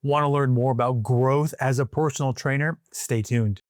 Want to learn more about growth as a personal trainer? Stay tuned.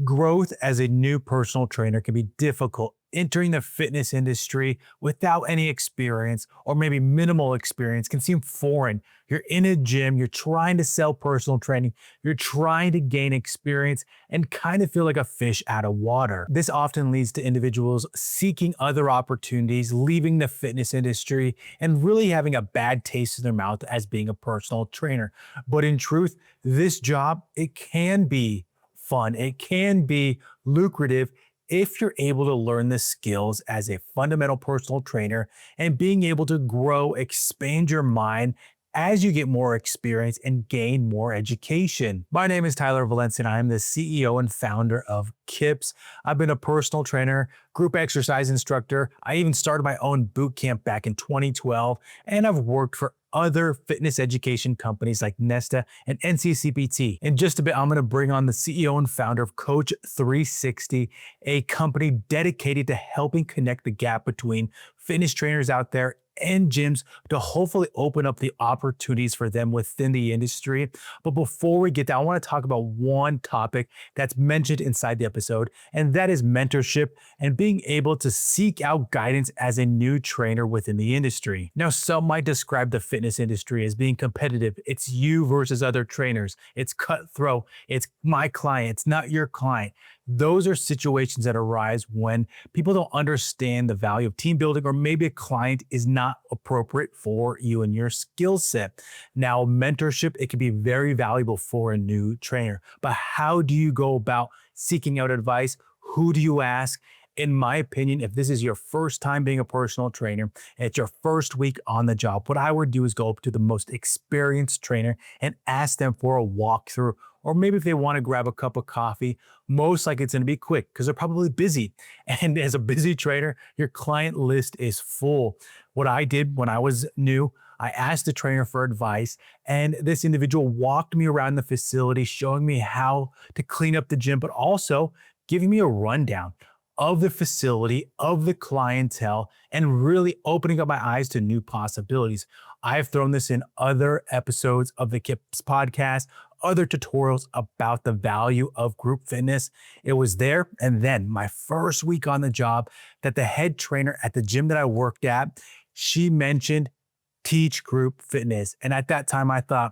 Growth as a new personal trainer can be difficult. Entering the fitness industry without any experience or maybe minimal experience can seem foreign. You're in a gym, you're trying to sell personal training, you're trying to gain experience and kind of feel like a fish out of water. This often leads to individuals seeking other opportunities, leaving the fitness industry, and really having a bad taste in their mouth as being a personal trainer. But in truth, this job, it can be fun. It can be lucrative if you're able to learn the skills as a fundamental personal trainer and being able to grow, expand your mind as you get more experience and gain more education. My name is Tyler Valencia and I am the CEO and founder of KIPS. I've been a personal trainer, group exercise instructor. I even started my own boot camp back in 2012, and I've worked for other fitness education companies like Nesta and NCCPT. In just a bit, I'm going to bring on the CEO and founder of Coach 360, a company dedicated to helping connect the gap between fitness trainers out there and gyms to hopefully open up the opportunities for them within the industry. But before we get there, I want to talk about one topic that's mentioned inside the episode, and that is mentorship and being able to seek out guidance as a new trainer within the industry. Now, some might describe the fitness industry as being competitive. It's you versus other trainers. It's cutthroat. It's my client. It's not your client. Those are situations that arise when people don't understand the value of team building, or maybe a client is not appropriate for you and your skill set. Now, mentorship, it can be very valuable for a new trainer, but how do you go about seeking out advice? Who do you ask? In my opinion, if this is your first time being a personal trainer and it's your first week on the job, what I would do is go up to the most experienced trainer and ask them for a walkthrough. Or maybe if they want to grab a cup of coffee, most likely it's going to be quick because they're probably busy. And as a busy trainer, your client list is full. What I did when I was new, I asked the trainer for advice, and this individual walked me around the facility, showing me how to clean up the gym, but also giving me a rundown of the facility, of the clientele, and really opening up my eyes to new possibilities. I've thrown this in other episodes of the KIPS podcast, other tutorials about the value of group fitness. It was there and then my first week on the job that the head trainer at the gym that I worked at, she mentioned teach group fitness. And at that time I thought,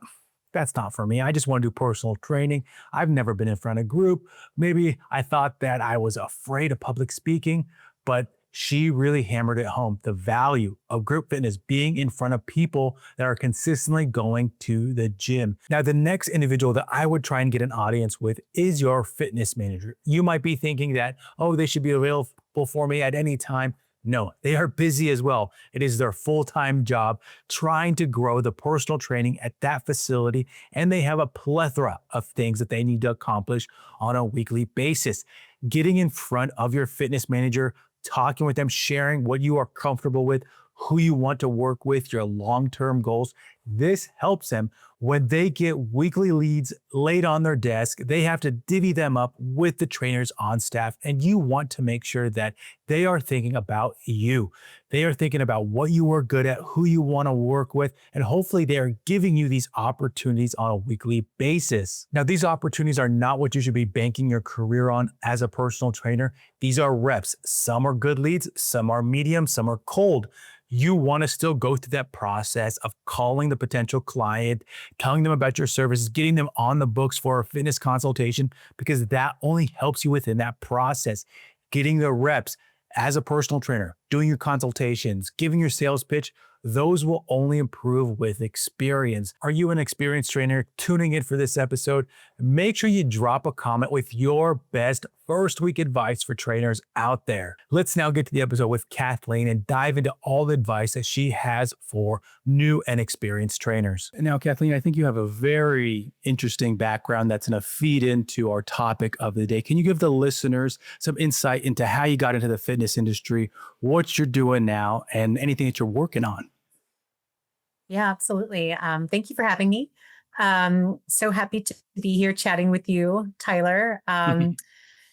that's not for me. I just want to do personal training. I've never been in front of a group. Maybe I thought that I was afraid of public speaking, but she really hammered it home. The value of group fitness, being in front of people that are consistently going to the gym. Now, the next individual that I would try and get an audience with is your fitness manager. You might be thinking that, oh, they should be available for me at any time. No, they are busy as well. It is their full-time job trying to grow the personal training at that facility, and they have a plethora of things that they need to accomplish on a weekly basis. Getting in front of your fitness manager, talking with them, sharing what you are comfortable with, who you want to work with, your long-term goals. This helps them when they get weekly leads laid on their desk. They have to divvy them up with the trainers on staff, and you want to make sure that they are thinking about you. They are thinking about what you are good at, who you want to work with, and hopefully they are giving you these opportunities on a weekly basis. Now, these opportunities are not what you should be banking your career on as a personal trainer. These are reps. Some are good leads, some are medium, some are cold. You want to still go through that process of calling the potential client, telling them about your services, getting them on the books for a fitness consultation, because that only helps you within that process. Getting the reps as a personal trainer, doing your consultations, giving your sales pitch, those will only improve with experience. Are you an experienced trainer tuning in for this episode? Make sure you drop a comment with your best first week advice for trainers out there. Let's now get to the episode with Kathleen and dive into all the advice that she has for new and experienced trainers. Now, Kathleen, I think you have a very interesting background that's going to feed into our topic of the day. Can you give the listeners some insight into how you got into the fitness industry, what you're doing now, and anything that you're working on? Yeah, absolutely. Thank you for having me. So happy to be here chatting with you, Tyler.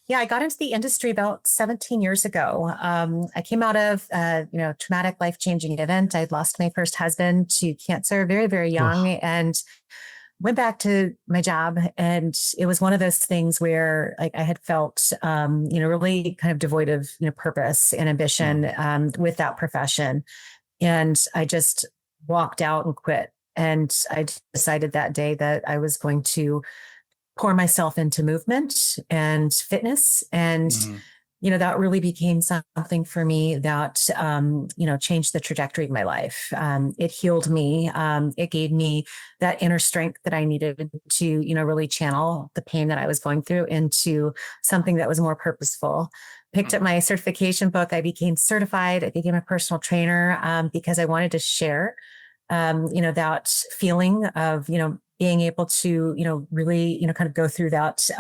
Yeah, I got into the industry about 17 years ago. I came out of, traumatic, life-changing event. I'd lost my first husband to cancer very, very young, Ugh. and went back to my job. And it was one of those things where, like, I had felt, really kind of devoid of, purpose and Mm. ambition with that profession. And I just walked out and quit. And I decided that day that I was going to pour myself into movement and fitness. And, Mhm. that really became something for me that, changed the trajectory of my life. It healed me. It gave me that inner strength that I needed to, really channel the pain that I was going through into something that was more purposeful. Picked up Mhm. my certification book. I became certified. I became a personal trainer because I wanted to share that feeling of, being able to, really, kind of go through that,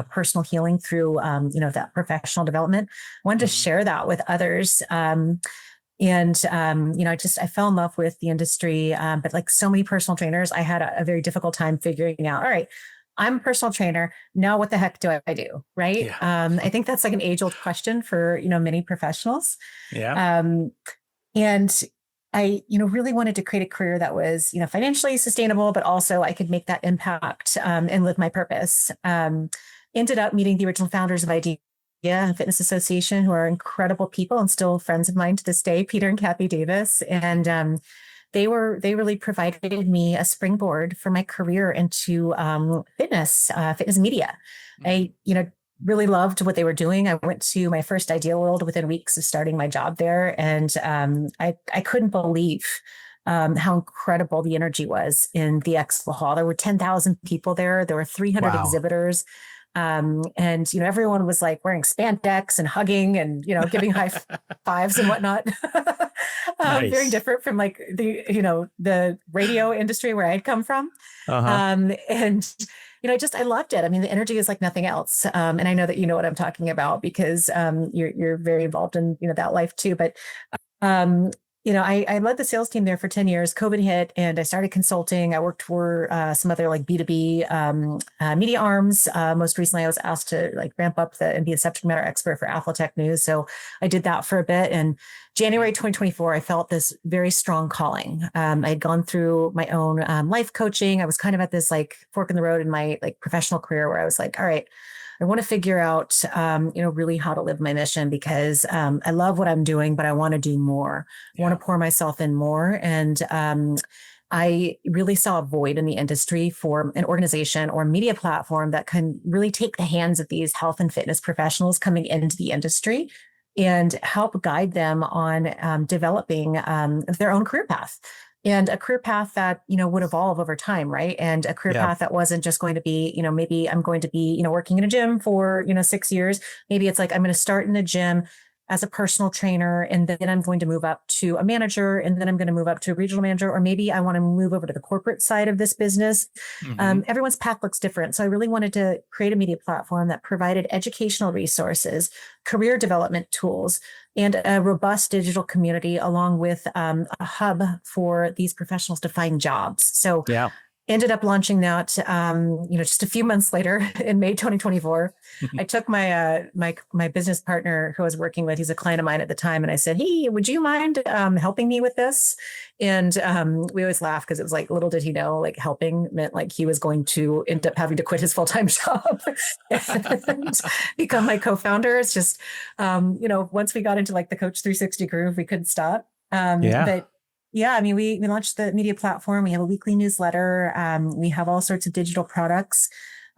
personal healing through, that professional development. Wanted to Mhm. share that with others. I fell in love with the industry. But like so many personal trainers, I had a very difficult time figuring out, all right, I'm a personal trainer. Now what the heck do I do? Right. Yeah. I think that's like an age old question for, many professionals. Yeah. Um, and I, really wanted to create a career that was, financially sustainable, but also I could make that impact and live my purpose. Ended up meeting the original founders of Idea Fitness Association, who are incredible people and still friends of mine to this day, Peter and Kathy Davis. And they really provided me a springboard for my career into fitness media. Mhm. I, really loved what they were doing. I went to my first Idea World within weeks of starting my job there, and I couldn't believe how incredible the energy was in the expo hall. There were 10,000 people there. There were 300 Wow. exhibitors. And everyone was like wearing spandex and hugging and giving high fives and whatnot. Very Nice. different from like the radio industry where I'd come from. Uh-huh. And I loved it. I mean, the energy is like nothing else. And I know that you know what I'm talking about because you're very involved in that life too. But um, I led the sales team there for 10 years. COVID hit and I started consulting. I worked for some other like B2B media arms. Most recently, I was asked to like ramp up and be a subject matter expert for Athletech News. So I did that for a bit. And January 2024, I felt this very strong calling. I had gone through my own life coaching. I was kind of at this like fork in the road in my like professional career where I was like, all right, I want to figure out, really how to live my mission because I love what I'm doing, but I want to do more. I want Yeah. to pour myself in more. And I really saw a void in the industry for an organization or media platform that can really take the hands of these health and fitness professionals coming into the industry and help guide them on developing their own career path and a career path that would evolve over time, right? And a career Yeah. path that wasn't just going to be maybe I'm going to be working in a gym for 6 years. Maybe it's like I'm going to start in a gym as a personal trainer and then I'm going to move up to a manager and then I'm going to move up to a regional manager, or maybe I want to move over to the corporate side of this business. Mhm. Everyone's path looks different, so I really wanted to create a media platform that provided educational resources, career development tools, and a robust digital community along with a hub for these professionals to find jobs. So Yeah. ended up launching that, just a few months later in May 2024. I took my business partner who I was working with. He's a client of mine at the time, and I said, "Hey, would you mind helping me with this?" And we always laugh because it was like, little did he know, like helping meant like he was going to end up having to quit his full time job and become my co-founder. It's just, once we got into like the Coach 360 groove, we couldn't stop. Yeah. But yeah, I mean, we launched the media platform. We have a weekly newsletter. We have all sorts of digital products.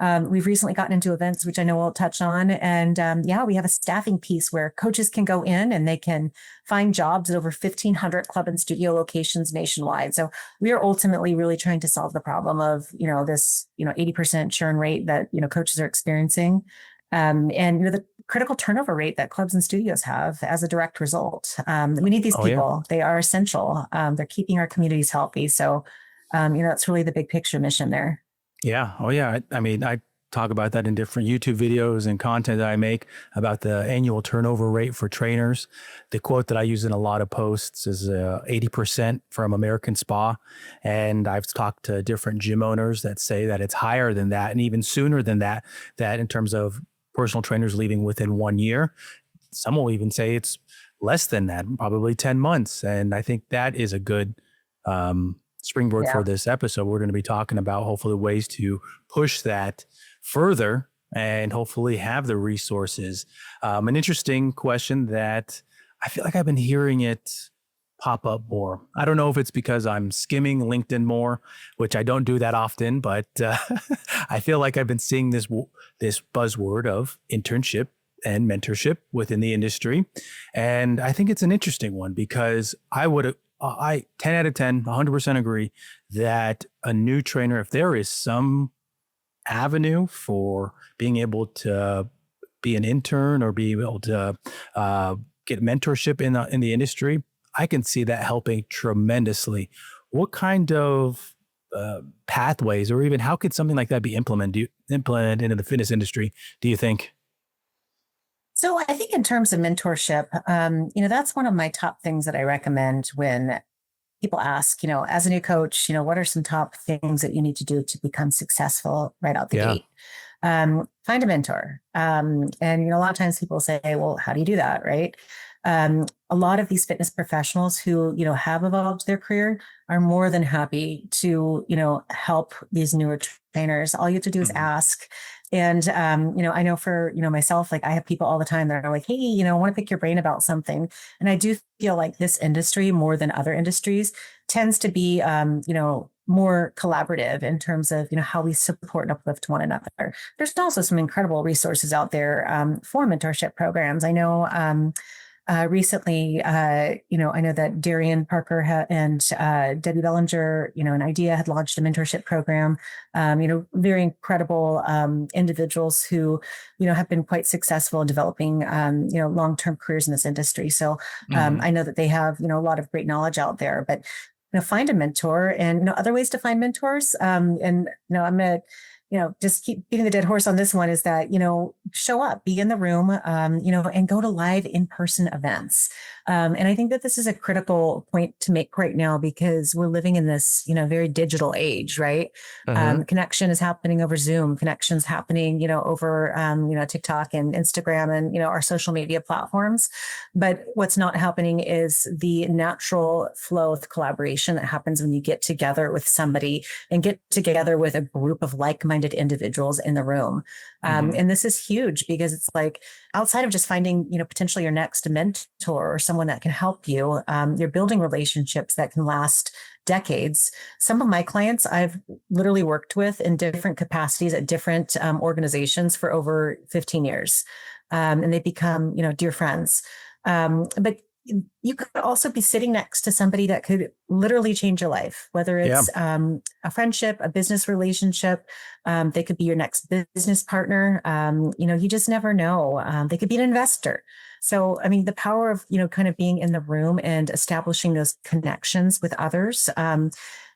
We've recently gotten into events, which I know we'll touch on. And we have a staffing piece where coaches can go in and they can find jobs at over 1,500 club and studio locations nationwide. So we are ultimately really trying to solve the problem of, this, 80% churn rate that, coaches are experiencing. And the critical turnover rate that clubs and studios have as a direct result. We need these Oh yeah. people. They are essential. They're keeping our communities healthy. So, that's really the big picture mission there. Yeah. Oh yeah. I mean, I talk about that in different YouTube videos and content that I make about the annual turnover rate for trainers. The quote that I use in a lot of posts is 80% from American Spa. And I've talked to different gym owners that say that it's higher than that and even sooner than that, that in terms of personal trainers leaving within 1 year. Some will even say it's less than that, probably 10 months. And I think that is a good springboard Yeah. for this episode. We're going to be talking about hopefully ways to push that further and hopefully have the resources. An interesting question that I feel like I've been hearing it pop up more. I don't know if it's because I'm skimming LinkedIn more, which I don't do that often, but I feel like I've been seeing this buzzword of internship and mentorship within the industry. And I think it's an interesting one because I 10 out of 10, 100% agree that a new trainer, if there is some avenue for being able to be an intern or be able to get mentorship in the industry, I can see that helping tremendously. What kind of pathways, or even how could something like that be implemented into the fitness industry, do you think? So I think in terms of mentorship, that's one of my top things that I recommend when people ask, as a new coach, what are some top things that you need to do to become successful right out the Yeah. gate? Find a mentor. And a lot of times people say, well, how do you do that? Right. A lot of these fitness professionals who, have evolved their career are more than happy to, help these newer trainers. All you have to do is Mhm. ask. And, I know for, myself, like I have people all the time that are like, hey, I want to pick your brain about something. And I do feel like this industry more than other industries tends to be, more collaborative in terms of, how we support and uplift one another. There's also some incredible resources out there for mentorship programs. I know recently, I know that Darian Parker and Debbie Bellinger, and IDEA had launched a mentorship program. Very incredible individuals who, have been quite successful in developing, long-term careers in this industry. So Mhm. I know that they have, a lot of great knowledge out there. But find a mentor, and other ways to find mentors. And I'm gonna just keep beating the dead horse on this one is that, show up, be in the room, and go to live in-person events. And I think that this is a critical point to make right now because we're living in this, very digital age, right? Mhm. Connection is happening over Zoom, connections happening, over, TikTok and Instagram and, our social media platforms. But what's not happening is the natural flow of collaboration that happens when you get together with somebody and get together with a group of like-minded individuals in the room. Mhm. And this is huge because it's like outside of just finding, potentially your next mentor or someone that can help you, you're building relationships that can last decades. Some of my clients I've literally worked with in different capacities at different organizations for over 15 years. And they become, dear friends. But you could also be sitting next to somebody that could literally change your life, whether Yeah. it's a friendship, a business relationship. They could be your next business partner. You just never know. They could be an investor. So, I mean, the power of, kind of being in the room and establishing those connections with others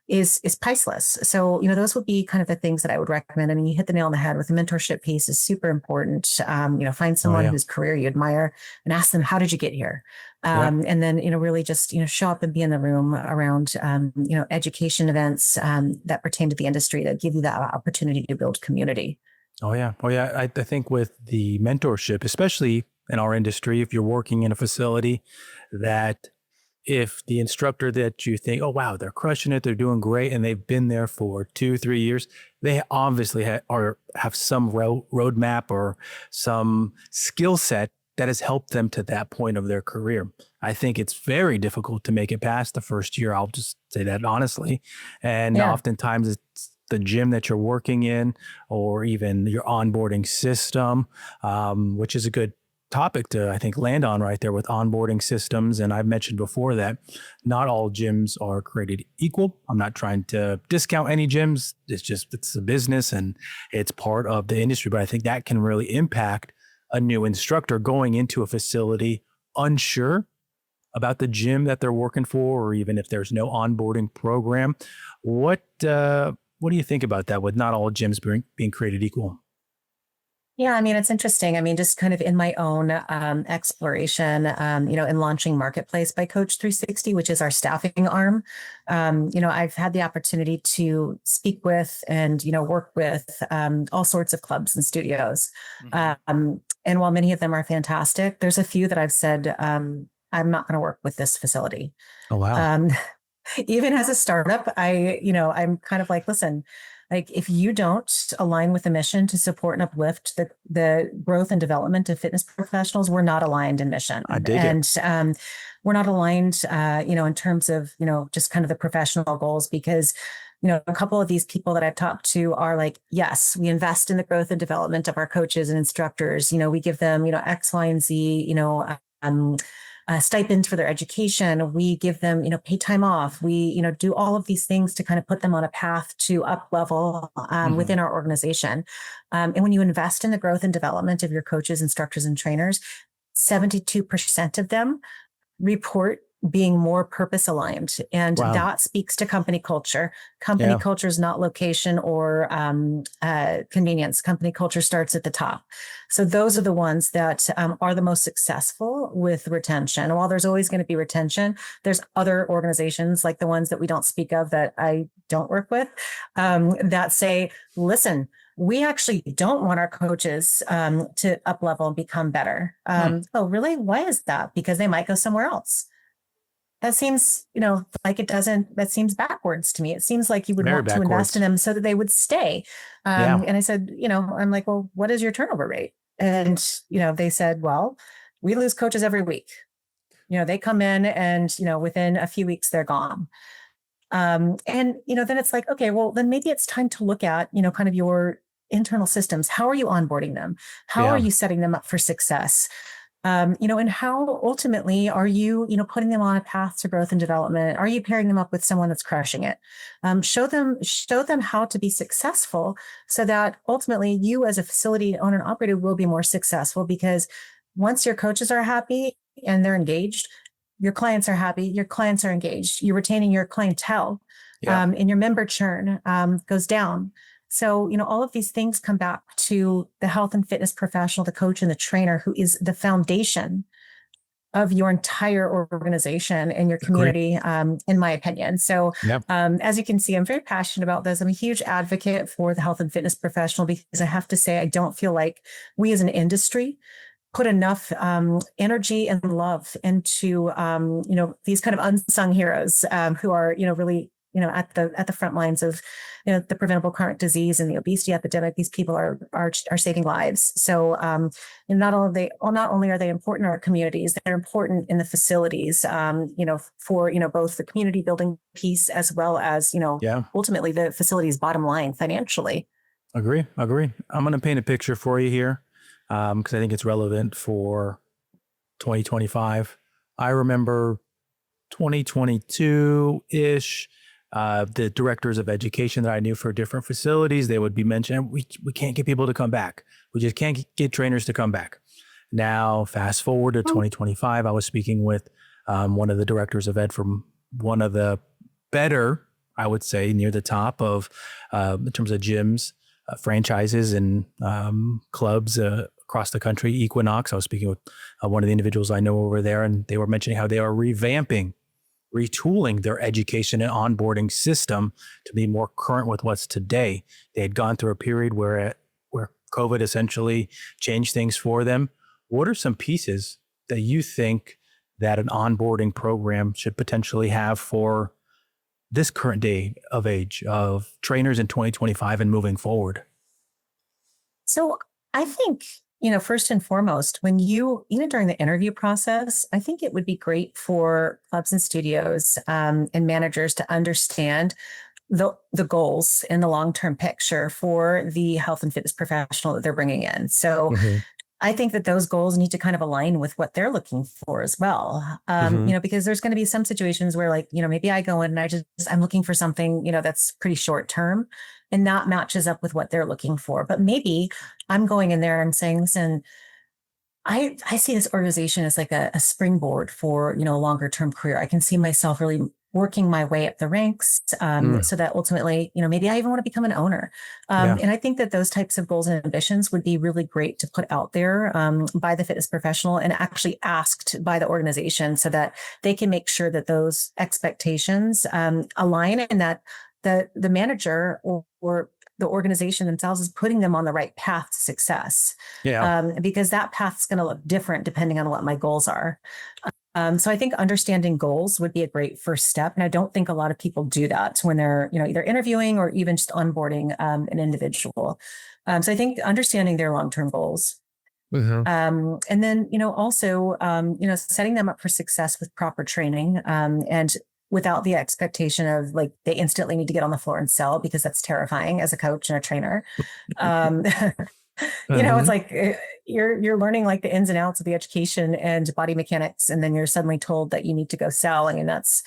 is priceless. So, those would be kind of the things that I would recommend. I mean, you hit the nail on the head with the mentorship piece is super important. Find Oh someone yeah. whose career you admire and ask them, how did you get here? Yeah. And then, really just, show up and be in the room around, education events that pertain to the industry that give you that opportunity to build community. Oh yeah. Oh yeah. I think with the mentorship, especially in our industry, if you're working in a facility, that if the instructor that you think, oh wow, they're crushing it, they're doing great, and they've been there for 2, 3 years, they obviously have some roadmap or some skill set that has helped them to that point of their career. I think it's very difficult to make it past the first year. I'll just say that honestly, and Yeah. oftentimes it's the gym that you're working in, or even your onboarding system, which is a good topic to, I think, land on right there with onboarding systems. And I've mentioned before that not all gyms are created equal. I'm not trying to discount any gyms. It's a business and it's part of the industry. But I think that can really impact a new instructor going into a facility unsure about the gym that they're working for, or even if there's no onboarding program. What do you think about that with not all gyms being created equal? Yeah, I mean, it's interesting. I mean, just kind of in my own exploration, in launching Marketplace by Coach 360, which is our staffing arm, I've had the opportunity to speak with and, work with all sorts of clubs and studios. Hmm. And while many of them are fantastic, there's a few that I've said, I'm not going to work with this facility. Oh, wow. Um, Even as a startup, I'm kind of like, listen, like if you don't align with the mission to support and uplift the growth and development of fitness professionals, we're not aligned in mission. I dig it. And we're not aligned, in terms of, just kind of the professional goals because a couple of these people that I've talked to are like, yes, we invest in the growth and development of our coaches and instructors. We give them, X, Y, and Z, um, stipends for their education. We give them, paid time off. We, do all of these things to kind of put them on a path to up level Hmm. within our organization. And when you invest in the growth and development of your coaches, instructors, and trainers, 72% of them report being more purpose aligned. And Wow. that speaks to company culture. Company Yeah. culture is not location or convenience. Company culture starts at the top. So those are the ones that are the most successful with retention. While there's always going to be retention, there's other organizations like the ones that we don't speak of that I don't work with that say, listen, we actually don't want our coaches to up level and become better. Hmm. Oh, really? Why is that? Because they might go somewhere else. That seems, like it doesn't, that seems backwards to me. It seems like you would Very want to invest in backwards. them so that they would stay. Yeah. And I said, I'm like, well, what is your turnover rate? And, they said, well, we lose coaches every week. They come in and, within a few weeks, they're gone. And then it's like, okay, well, then maybe it's time to look at, kind of your internal systems. How are you onboarding them? How are Yeah. you setting them up for success? And how ultimately are you, putting them on a path to growth and development? Are you pairing them up with someone that's crushing it? Show them how to be successful so that ultimately you as a facility owner and operator will be more successful because once your coaches are happy and they're engaged, your clients are happy, your clients are engaged, you're retaining your clientele, Yeah. and your member churn goes down. So, all of these things come back to the health and fitness professional, the coach and the trainer, who is the foundation of your entire organization and your Agree. community, in my opinion. So, Yep. as you can see, I'm very passionate about this. I'm a huge advocate for the health and fitness professional because I have to say, I don't feel like we as an industry put enough energy and love into these kind of unsung heroes who are really at the front lines of the preventable chronic disease and the obesity epidemic. These people are saving lives. So and not only are they important in our communities, they're important in the facilities. For both the community building piece as well as Yeah. ultimately the facility's bottom line financially. Agree. Agree. I'm going to paint a picture for you here because I think it's relevant for 2025. I remember 2022 ish. The directors of education that I knew for different facilities, they would be mentioning, we can't get people to come back. We just can't get trainers to come back. Now, fast forward to 2025, I was speaking with one of the directors of ed from one of the better, I would say, near the top of in terms of gyms, franchises, and clubs across the country, Equinox. I was speaking with one of the individuals I know over there, and they were mentioning how they are retooling their education and onboarding system to be more current with what's today. They had gone through a period where COVID essentially changed things for them. What are some pieces that you think that an onboarding program should potentially have for this current day of age of trainers in 2025 and moving forward? So I think, first and foremost, when even during the interview process, I think it would be great for clubs and studios and managers to understand the goals in the long-term picture for the health and fitness professional that they're bringing in. So Mm-hmm. I think that those goals need to kind of align with what they're looking for as well. Mm-hmm. Because there's going to be some situations where like, maybe I go in and I'm looking for something, that's pretty short term and that matches up with what they're looking for. But maybe I'm going in there and saying, listen, I see this organization as like a springboard for, a longer term career. I can see myself really working my way up the ranks, so that ultimately, maybe I even want to become an owner. Yeah. And I think that those types of goals and ambitions would be really great to put out there by the fitness professional and actually asked by the organization so that they can make sure that those expectations align and that the manager or the organization themselves is putting them on the right path to success. Yeah. Because that path's going to look different depending on what my goals are. So I think understanding goals would be a great first step. And I don't think a lot of people do that when they're, either interviewing or even just onboarding an individual. So I think understanding their long-term goals. And then, also, setting them up for success with proper training and without the expectation of like they instantly need to get on the floor and sell, because that's terrifying as a coach and a trainer. It's like you're learning like the ins and outs of the education and body mechanics, and then you're suddenly told that you need to go sell. I mean, that's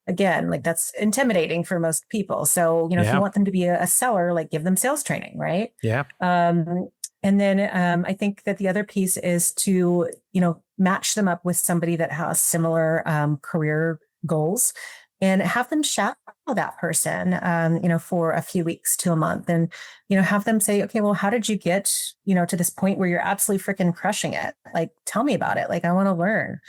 again, like that's intimidating for most people. So, if you want them to be a seller, like give them sales training, right? Yeah. And then I think that the other piece is to, match them up with somebody that has similar career goals and have them shadow that person, for a few weeks to a month and, have them say, okay, well, how did you get, to this point where you're absolutely freaking crushing it? Like, tell me about it. Like, I want to learn,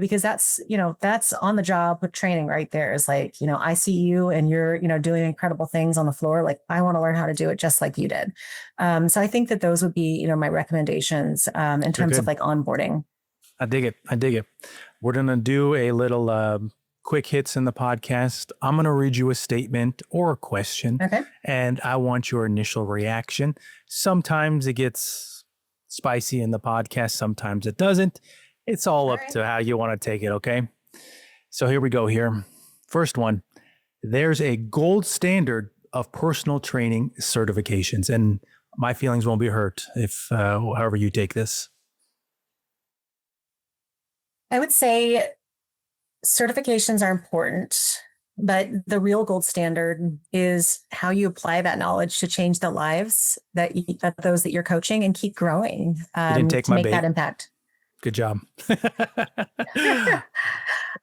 because that's on the job with training right there is like, I see you and you're, doing incredible things on the floor. Like, I want to learn how to do it just like you did. So I think that those would be, my recommendations in terms of like onboarding. I dig it. We're going to do a little quick hits in the podcast. I'm going to read you a statement or a question, and I want your initial reaction. Sometimes it gets spicy in the podcast. Sometimes it doesn't. It's all up to how you want to take it. Okay. So here we go here. First one, there's a gold standard of personal training certifications, and my feelings won't be hurt if however you take this. I would say certifications are important, but the real gold standard is how you apply that knowledge to change the lives that those that you're coaching and keep growing you didn't take to my make bait. that impact. Good job.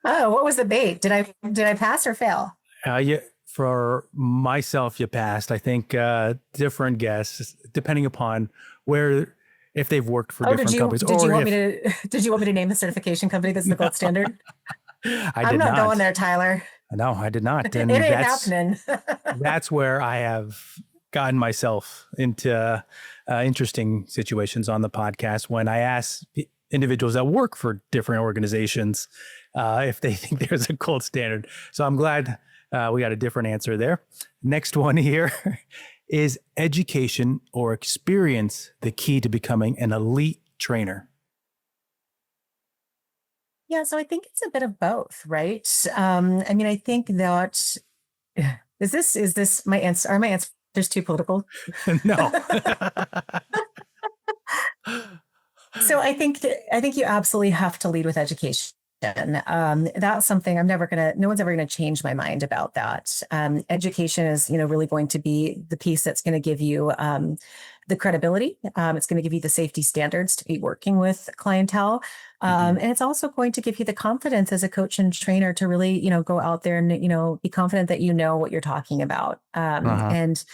Oh, what was the bait? Did I pass or fail? For myself, you passed. I think different guests, depending upon if they've worked for different companies. Did you want me to name the certification company that's the gold standard? I'm not going there, Tyler. No, I did not. And it ain't happening. That's where I have gotten myself into interesting situations on the podcast when I ask individuals that work for different organizations if they think there's a gold standard. So I'm glad we got a different answer there. Next one here is education or experience the key to becoming an elite trainer? Yeah, so I think it's a bit of both, right? I think that is this my answer? Are my answers too political? No. So I think you absolutely have to lead with education. That's something no one's ever going to change my mind about that. Education is, really going to be the piece that's going to give you the credibility. It's going to give you the safety standards to be working with clientele. And it's also going to give you the confidence as a coach and trainer to really, go out there and, be confident that you know what you're talking about. And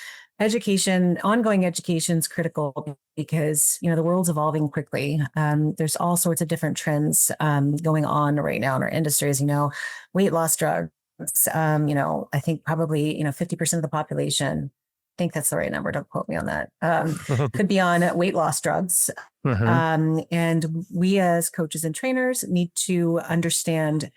ongoing education is critical because, the world's evolving quickly. There's all sorts of different trends going on right now in our industry, as you know, weight loss drugs. I think probably, 50% of the population, I think that's the right number. Don't quote me on that. Could be on weight loss drugs. And we as coaches and trainers need to understand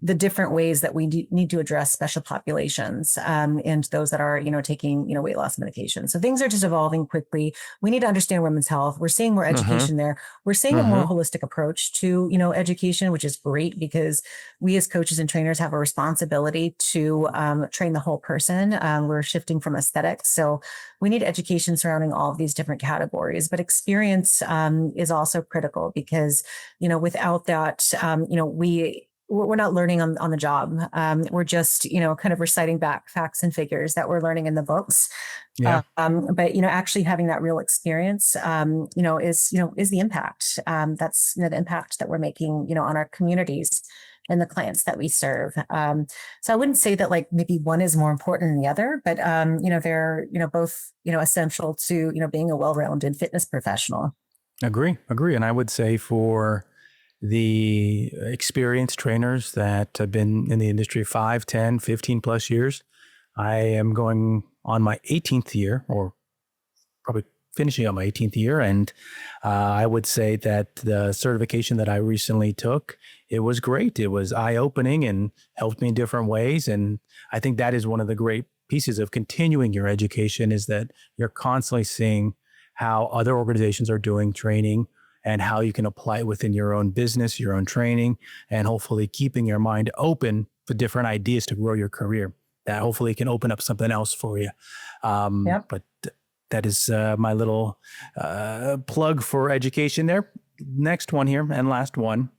the different ways that we need to address special populations and those that are, taking, weight loss medication. So things are just evolving quickly. We need to understand women's health. We're seeing more education there. We're seeing a more holistic approach to, education, which is great because we as coaches and trainers have a responsibility to train the whole person. We're shifting from aesthetics. So we need education surrounding all of these different categories, but experience is also critical because, without that, we're not learning on the job. We're just, kind of reciting back facts and figures that we're learning in the books. Yeah. But, actually having that real experience, is the impact. That's the impact that we're making, on our communities and the clients that we serve. So I wouldn't say that like maybe one is more important than the other, but they're both essential to being a well-rounded fitness professional. Agree. And I would say for the experienced trainers that have been in the industry 5, 10, 15 plus years, I am going on my 18th year, or probably finishing up my 18th year. And I would say that the certification that I recently took, it was great. It was eye-opening and helped me in different ways. And I think that is one of the great pieces of continuing your education, is that you're constantly seeing how other organizations are doing training and how you can apply it within your own business, your own training, and hopefully keeping your mind open for different ideas to grow your career. That hopefully can open up something else for you. Yep. But that is my little plug for education there. Next one here, and last one.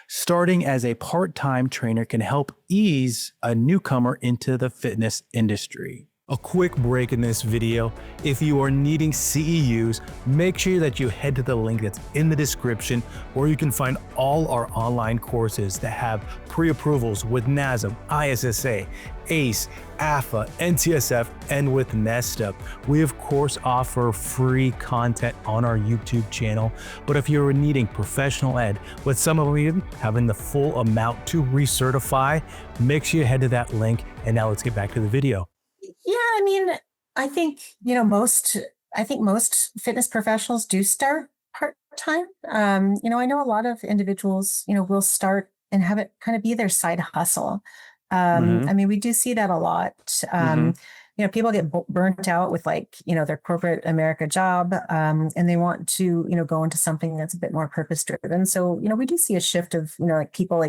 Starting as a part-time trainer can help ease a newcomer into the fitness industry. A quick break in this video. If you are needing CEUs, make sure that you head to the link that's in the description, where you can find all our online courses that have pre-approvals with NASM, ISSA, ACE, AFA, NCSF, and with Nesta. We of course offer free content on our YouTube channel, but if you're needing professional ed, with some of you having the full amount to recertify, make sure you head to that link. And now let's get back to the video. Yeah, I mean, I think, most fitness professionals do start part-time. I know a lot of individuals, will start and have it kind of be their side hustle. I mean, we do see that a lot. People get burnt out with their corporate America job, and they want to, go into something that's a bit more purpose driven. So, we do see a shift of, people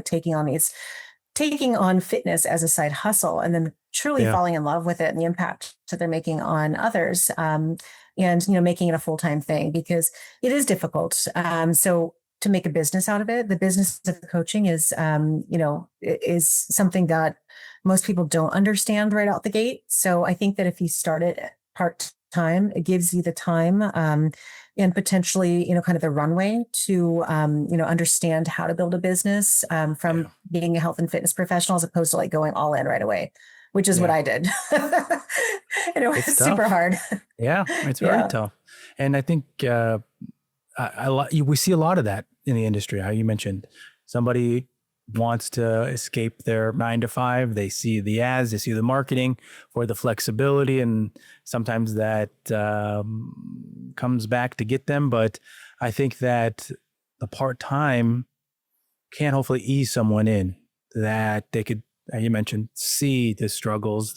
taking on fitness as a side hustle, and then truly falling in love with it and the impact that they're making on others, and making it a full-time thing, because it is difficult. So to make a business out of it, the business of coaching is something that most people don't understand right out the gate. So I think that if you start it part-time, it gives you the time and potentially, kind of the runway to, understand how to build a business from being a health and fitness professional, as opposed to going all in right away, which is what I did. And it was super hard. Yeah, it's very tough. And I think we see a lot of that in the industry. How you mentioned somebody wants to escape their 9 to 5. They see the ads, they see the marketing for the flexibility, and sometimes that comes back to get them. But I think that the part-time can hopefully ease someone in, that they could, you mentioned, see the struggles,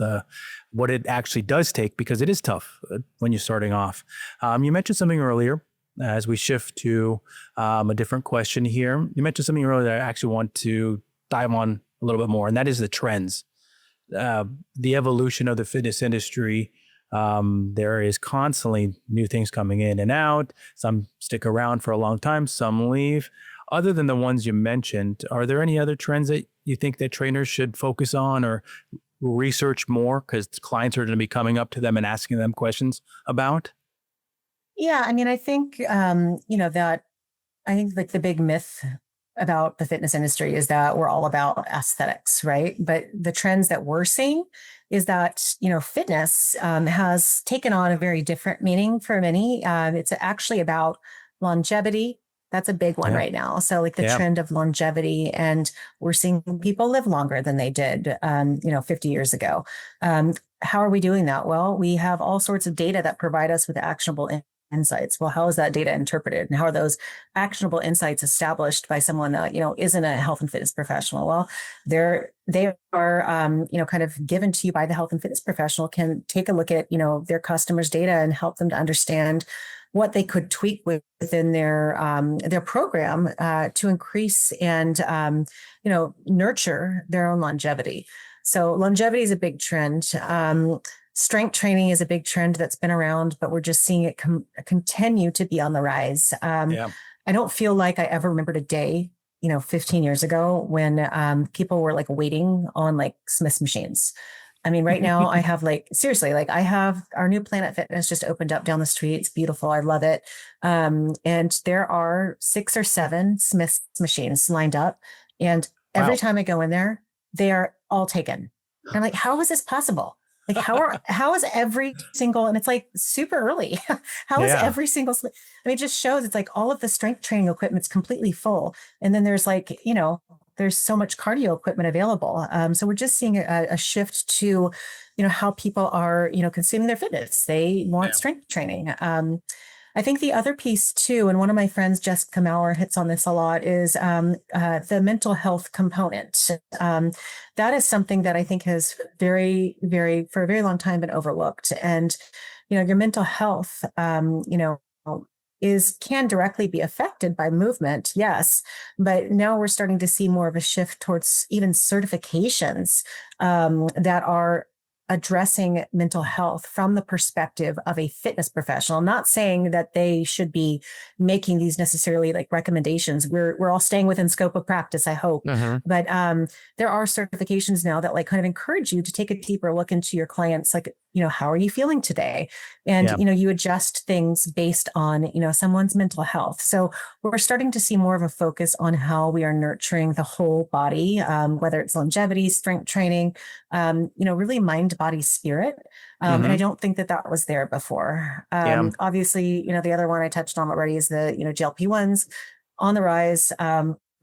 what it actually does take, because it is tough when you're starting off. You mentioned something earlier, as we shift to a different question here. You mentioned something earlier that I actually want to dive on a little bit more, and that is the trends, the evolution of the fitness industry. There is constantly new things coming in and out. Some stick around for a long time, some leave. Other than the ones you mentioned, are there any other trends that you think that trainers should focus on or research more, because clients are going to be coming up to them and asking them questions about? Yeah, I mean, I think, the big myth about the fitness industry is that we're all about aesthetics, right? But the trends that we're seeing is that, fitness has taken on a very different meaning for many. It's actually about longevity. That's a big one right now. So the trend of longevity, and we're seeing people live longer than they did, 50 years ago. How are we doing that? Well, we have all sorts of data that provide us with actionable insights. Well, how is that data interpreted, and how are those actionable insights established by someone that isn't a health and fitness professional? Well, they are kind of given to you by the health and fitness professional, can take a look at their customers' data and help them to understand what they could tweak within their program to increase and nurture their own longevity. So longevity is a big trend. Strength training is a big trend that's been around, but we're just seeing it continue to be on the rise. I don't feel like I ever remembered a day, 15 years ago when people were waiting on Smith's machines. I mean, right now I have seriously, I have our new Planet Fitness just opened up down the street. It's beautiful. I love it. And there are 6 or 7 Smith's machines lined up. And Every Wow. time I go in there, they are all taken. And I'm like, how is this possible? Like, how is every single, and it's like super early. How is Yeah. every single, I mean, it just shows it's like all of the strength training equipment's completely full. And then there's like, there's so much cardio equipment available. So we're just seeing a shift to, how people are, consuming their fitness. They want Yeah. strength training. I think the other piece too, and one of my friends, Jessica Maurer, hits on this a lot, is the mental health component. That is something that I think has for a very long time been overlooked. And, your mental health, can directly be affected by movement, yes, but now we're starting to see more of a shift towards even certifications that are addressing mental health from the perspective of a fitness professional. I'm not saying that they should be making these necessarily like recommendations. We're all staying within scope of practice, I hope. Hmm. But there are certifications now that like kind of encourage you to take a deeper look into your clients, like, how are you feeling today? And, Yeah. you adjust things based on, someone's mental health. So we're starting to see more of a focus on how we are nurturing the whole body, whether it's longevity, strength training, really mind, body, spirit. And I Hmm. don't think that that was there before. Yeah. Obviously, the other one I touched on already is the, GLP-1s on the rise.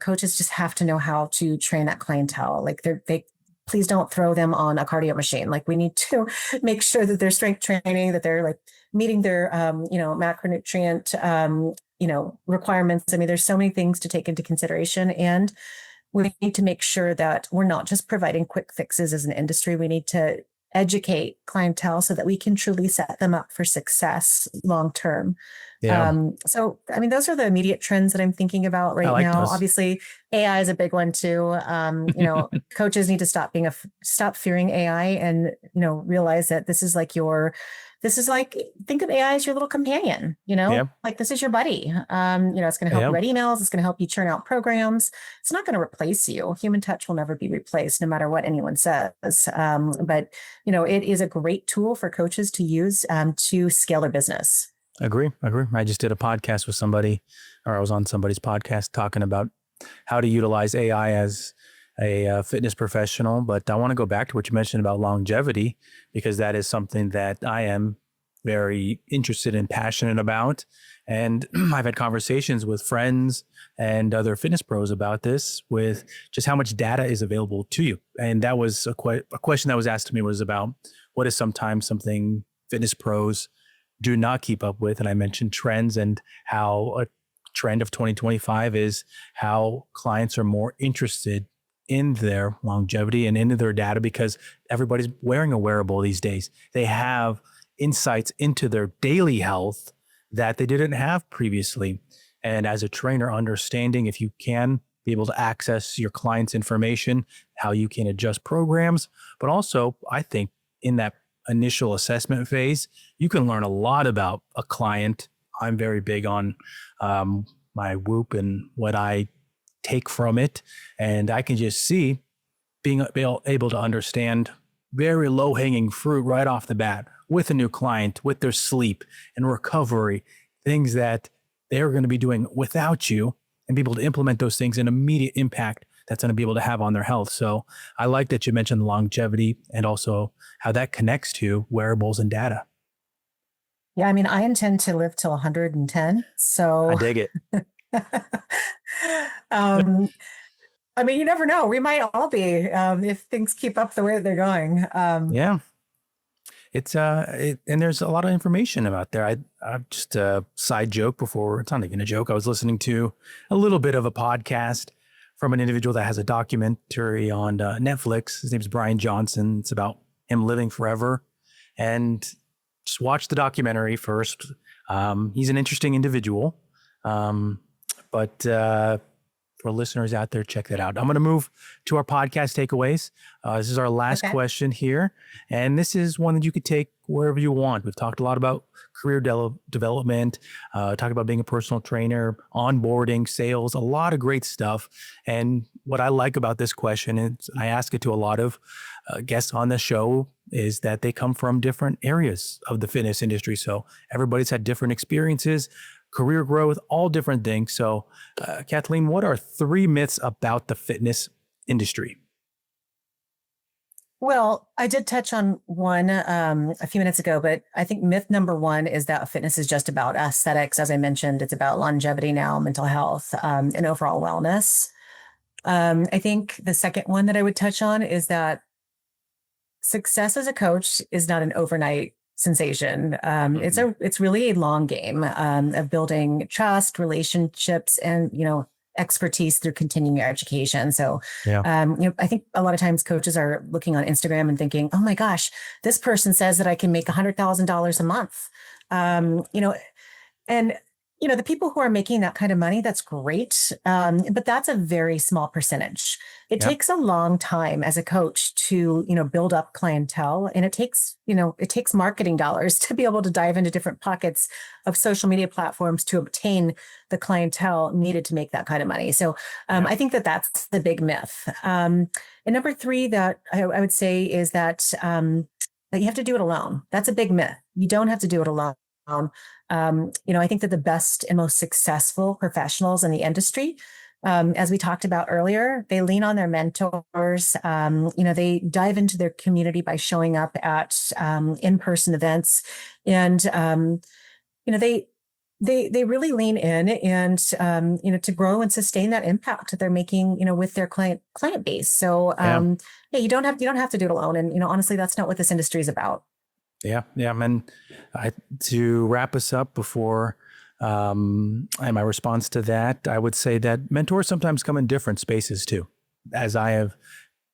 Coaches just have to know how to train that clientele. Like they please don't throw them on a cardio machine. Like we need to make sure that they're strength training, that they're like meeting their, macronutrient, requirements. I mean, there's so many things to take into consideration, and we need to make sure that we're not just providing quick fixes as an industry. We need to educate clientele so that we can truly set them up for success long term. Yeah. So, I mean, those are the immediate trends that I'm thinking about I right like now. those. Obviously, AI is a big one too. Coaches need to stop fearing AI and, realize that this is like, think of AI as your little companion, Yeah. like this is your buddy. It's going to help you Yeah. write emails. It's going to help you churn out programs. It's not going to replace you. Human touch will never be replaced, no matter what anyone says. But, it is a great tool for coaches to use to scale their business. Agree. Agree. I just did a podcast with somebody, or I was on somebody's podcast talking about how to utilize AI as a fitness professional. But I want to go back to what you mentioned about longevity, because that is something that I am very interested and passionate about. And I've had conversations with friends and other fitness pros about this, with just how much data is available to you. And that was a question that was asked to me, was about what is sometimes something fitness pros do not keep up with. And I mentioned trends, and how a trend of 2025 is how clients are more interested in their longevity and into their data, because everybody's wearing a wearable these days. They have insights into their daily health that they didn't have previously. And as a trainer, understanding if you can be able to access your client's information, how you can adjust programs, but also I think in that initial assessment phase, you can learn a lot about a client. I'm very big on my Whoop and what I take from it. And I can just see being able to understand very low hanging fruit right off the bat with a new client, with their sleep and recovery, things that they're going to be doing without you, and be able to implement those things in immediate impact that's going to be able to have on their health. So I like that you mentioned longevity, and also how that connects to wearables and data. Yeah, I mean, I intend to live till 110. I So, dig it. um, I mean, you never know. We might all be if things keep up the way that they're going. Yeah. It's and there's a lot of information about there. I just a side joke before, it's not even a joke. I was listening to a little bit of a podcast from an individual that has a documentary on Netflix. His name's Brian Johnson. It's about him living forever, and just watch the documentary first. He's an interesting individual, but for listeners out there, check that out. I'm going to move to our podcast takeaways. This is our last Okay. question here, and this is one that you could take wherever you want. We've talked a lot about career development, talk about being a personal trainer, onboarding, sales, a lot of great stuff. And what I like about this question is, I ask it to a lot of guests on the show, is that they come from different areas of the fitness industry. So everybody's had different experiences, career growth, all different things. So Kathleen, what are 3 myths about the fitness industry? Well, I did touch on one a few minutes ago, but I think myth number one is that fitness is just about aesthetics. As I mentioned, it's about longevity now, mental health, and overall wellness. I think the second one that I would touch on is that success as a coach is not an overnight sensation. It's really a long game of building trust, relationships, and expertise through continuing education. So, Yeah. I think a lot of times coaches are looking on Instagram and thinking, "Oh my gosh, this person says that I can make $100,000 a month." And the people who are making that kind of money, that's great. But that's a very small percentage. It Yep. takes a long time as a coach to, build up clientele. And it takes marketing dollars to be able to dive into different pockets of social media platforms to obtain the clientele needed to make that kind of money. So I think that that's the big myth. And number three that I would say is that you have to do it alone. That's a big myth. You don't have to do it alone. I think that the best and most successful professionals in the industry, as we talked about earlier, they lean on their mentors. They dive into their community by showing up at in-person events, and they really lean in and to grow and sustain that impact that they're making with their client base. So yeah, you don't have to do it alone. And honestly, that's not what this industry is about. Yeah. And to wrap us up before and my response to that, I would say that mentors sometimes come in different spaces too. As I have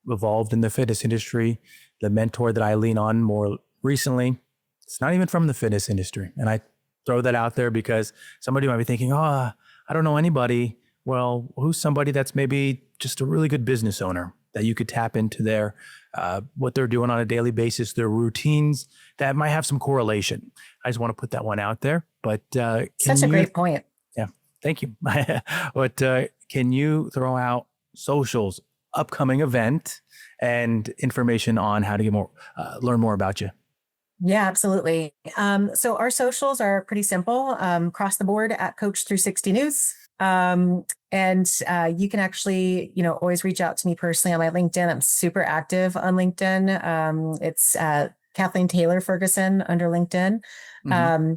evolved in the fitness industry, the mentor that I lean on more recently, it's not even from the fitness industry. And I throw that out there because somebody might be thinking, I don't know anybody. Well, who's somebody that's maybe just a really good business owner that you could tap into their what they're doing on a daily basis, their routines that might have some correlation. I just want to put that one out there. But Such a great point. Yeah, thank you. But can you throw out socials, upcoming event, and information on how to get learn more about you? Yeah, absolutely. So our socials are pretty simple, across the board at Coach 360 News. And you can actually, always reach out to me personally on my LinkedIn. I'm super active on LinkedIn. It's Kathleen Ferguson under LinkedIn. Mm-hmm.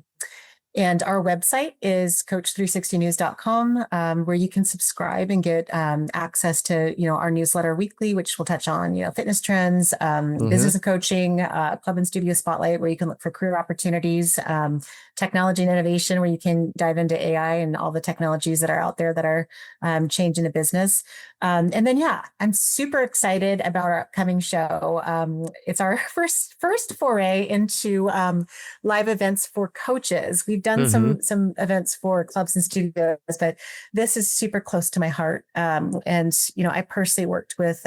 And our website is coach360news.com, where you can subscribe and get access to, our newsletter weekly, which will touch on, fitness trends, business and coaching, club and studio spotlight, where you can look for career opportunities, technology and innovation, where you can dive into AI and all the technologies that are out there that are changing the business. And then, I'm super excited about our upcoming show. It's our first foray into live events for coaches. We've done some events for clubs and studios, but this is super close to my heart. And I personally worked with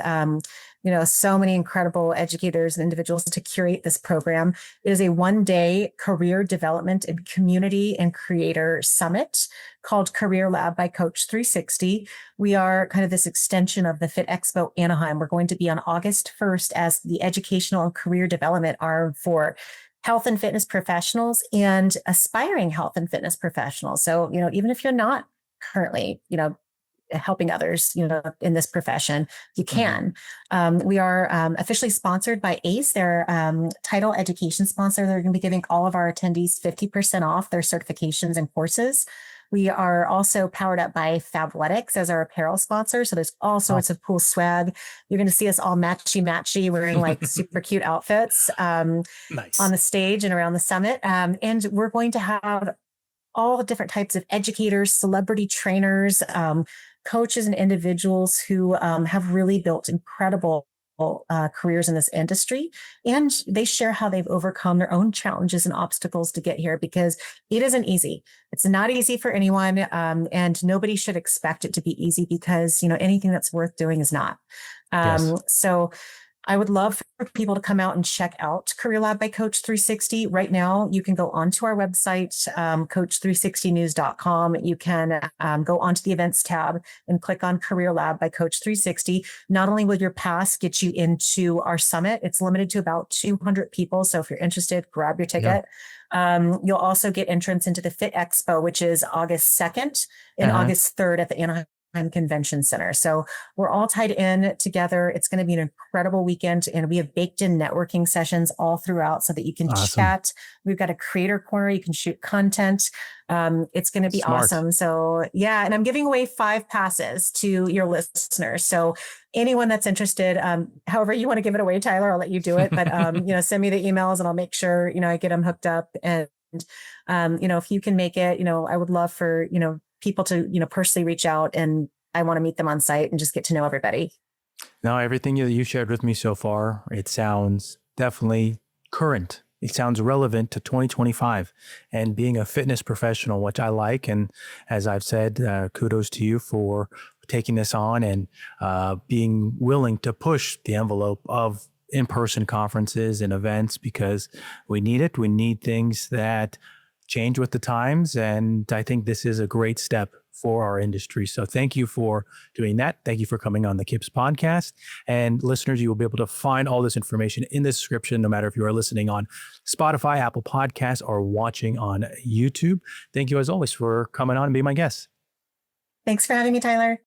so many incredible educators and individuals to curate this program. It is a one-day career development and community and creator summit called Career Lab by Coach 360. We are kind of this extension of the Fit Expo Anaheim. We're going to be on August 1st as the educational and career development arm for health and fitness professionals and aspiring health and fitness professionals. So, even if you're not currently, helping others, in this profession, you can. We are officially sponsored by ACE, their title education sponsor. They're going to be giving all of our attendees 50% off their certifications and courses. We are also powered up by Fabletics as our apparel sponsor. So there's all sorts of cool swag. You're going to see us all matchy wearing like super cute outfits Nice. on the stage and around the summit. And we're going to have all different types of educators, celebrity trainers, coaches, and individuals who have really built incredible careers in this industry. And they share how they've overcome their own challenges and obstacles to get here, because it isn't easy. It's not easy for anyone. And nobody should expect it to be easy, because, anything that's worth doing is not. So I would love for people to come out and check out Career Lab by Coach 360. Right now, you can go onto our website, coach360news.com. You can go onto the events tab and click on Career Lab by Coach 360. Not only will your pass get you into our summit, it's limited to about 200 people. So if you're interested, grab your ticket. You'll also get entrance into the Fit Expo, which is August 2nd and August 3rd at the Anaheim Convention Center. So we're all tied in together. It's going to be an incredible weekend, and we have baked in networking sessions all throughout so that you can Awesome. chat. We've got a creator corner. You can shoot content. It's going to be Smart. awesome. So yeah, and I'm giving away 5 passes to your listeners. So anyone that's interested, however you want to give it away, Tyler, I'll let you do it. But send me the emails and I'll make sure I get them hooked up. And if you can make it, I would love for people to personally reach out, and I want to meet them on site and just get to know everybody. Now, everything that you shared with me so far, it sounds definitely current. It sounds relevant to 2025 and being a fitness professional, which I like. And as I've said, kudos to you for taking this on and being willing to push the envelope of in-person conferences and events, because we need it. We need things that change with the times. And I think this is a great step for our industry. So thank you for doing that. Thank you for coming on the KIPS podcast. And listeners, you will be able to find all this information in the description, no matter if you are listening on Spotify, Apple Podcasts, or watching on YouTube. Thank you as always for coming on and being my guest. Thanks for having me, Tyler.